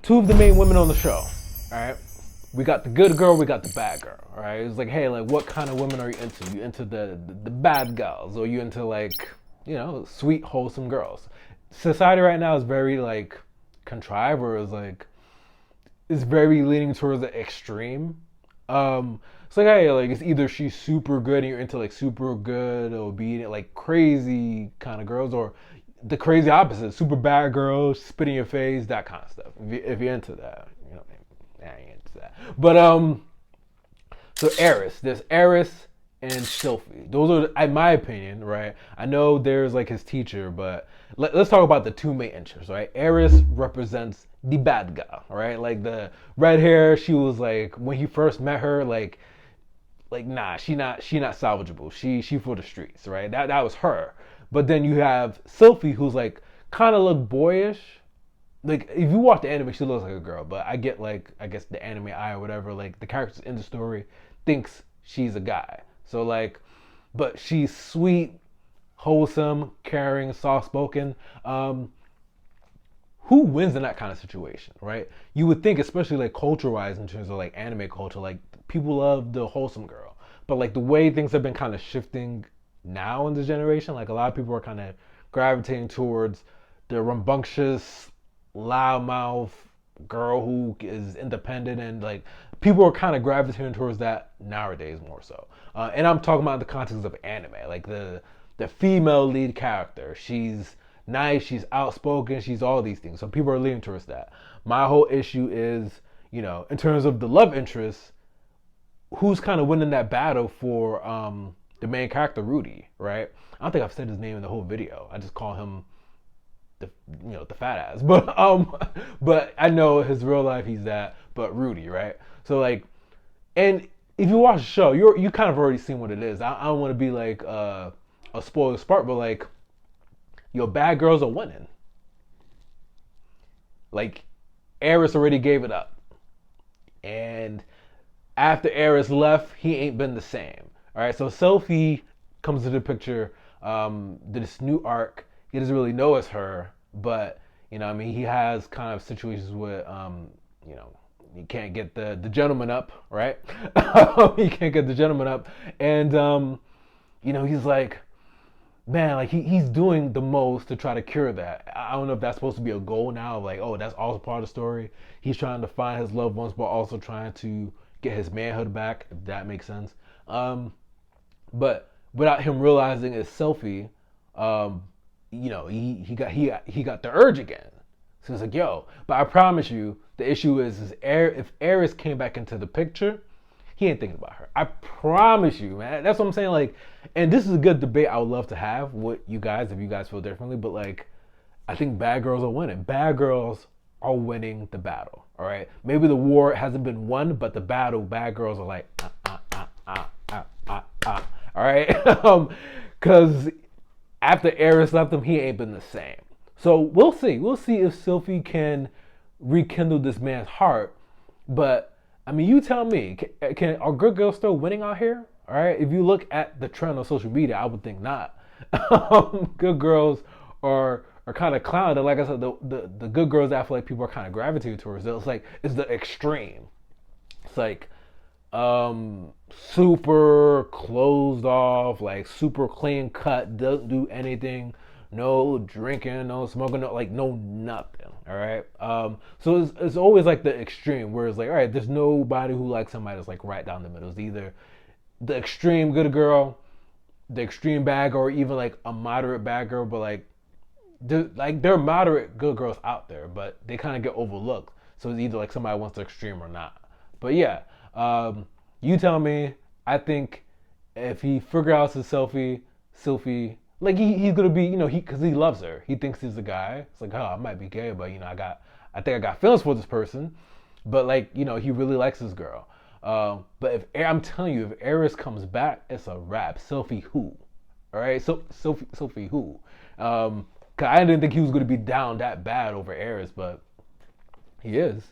two of the main women on the show. All right, we got the good girl, we got the bad girl. All right, it's like, hey, like, what kind of women are you into? You into the bad girls, or you into like, sweet, wholesome girls? Society right now is very like contrived, or is like, is very leaning towards the extreme. It's like, hey, like, it's either she's super good and you're into like super good, obedient, like crazy kind of girls, or the crazy opposite, super bad girls, spit in your face, that kind of stuff. If you're into that, I ain't into that. But so Eris, there's Eris and Sylphie. Those are, in my opinion, right? I know there's like his teacher, but let's talk about the two main interests, right? Eris represents the bad guy, right? Like the red hair, she was like, when he first met her, like nah, she not salvageable. She for the streets, right? That was her. But then you have Sylphie, who's like kind of look boyish. Like if you watch the anime, she looks like a girl. But I get like, I guess the anime eye or whatever. Like the characters in the story thinks she's a guy. So like, but she's sweet, wholesome, caring, soft spoken. Who wins in that kind of situation, right? You would think, especially like culture wise, in terms of like anime culture, like people love the wholesome girl. But like the way things have been kind of shifting now in this generation, like a lot of people are kind of gravitating towards the rambunctious, loudmouth girl who is independent, and like people are kind of gravitating towards that nowadays more so. And I'm talking about in the context of anime, like the female lead character. She's nice, she's outspoken, she's all these things. So people are leaning towards that. My whole issue is, in terms of the love interest, who's kind of winning that battle for the main character, Rudy, right? I don't think I've said his name in the whole video. I just call him the fat ass. But I know his real life he's that, but Rudy, right? So like, and if you watch the show, you kind of already seen what it is. I don't want to be like a spoiler spark, but like, bad girls are winning. Like, Eris already gave it up. And after Eris left, he ain't been the same. All right, so Sylphie comes to the picture, this new arc. He doesn't really know it's her, but, he has kind of situations with, you can't get the gentleman up, right? He can't get the gentleman up. And, he's like, man, like he's doing the most to try to cure that. I don't know if that's supposed to be a goal now, like, oh, that's also part of the story. He's trying to find his loved ones, but also trying to get his manhood back, if that makes sense. But without him realizing it's Sylphie, he got the urge again. So it's like, yo, but I promise you, the issue is if Eris came back into the picture, he ain't thinking about her. I promise you, man. That's what I'm saying. Like, and this is a good debate I would love to have with you guys if you guys feel differently. But like, I think bad girls are winning. Bad girls are winning the battle. All right. Maybe the war hasn't been won, but the battle, bad girls are like, All right. Because after Eris left him, he ain't been the same. So we'll see. We'll see if Sylphie can rekindle this man's heart. But I mean, you tell me, are good girls still winning out here? All right, if you look at the trend on social media, I would think not. Good girls are kind of clowned, and like I said, the good girls that I feel like people are kind of gravitating towards, it's the extreme. It's like super closed off, like super clean cut, doesn't do anything, no drinking, no smoking, no nothing. All right. So it's always like the extreme, where it's like, all right, there's nobody who likes somebody that's like right down the middle. It's either the extreme good girl, the extreme bad girl, or even like a moderate bad girl. But like, there are moderate good girls out there, but they kind of get overlooked. So it's either like somebody wants the extreme or not. But yeah, you tell me. I think if he figures out his Sylphie, like he's gonna be, because he loves her. He thinks he's the guy. It's like, oh, I might be gay, but I think I got feelings for this person. But like, he really likes this girl. But I'm telling you, if Eris comes back, it's a wrap. Sylphie who? All right, so Sylphie who? Cause I didn't think he was gonna be down that bad over Eris, but he is.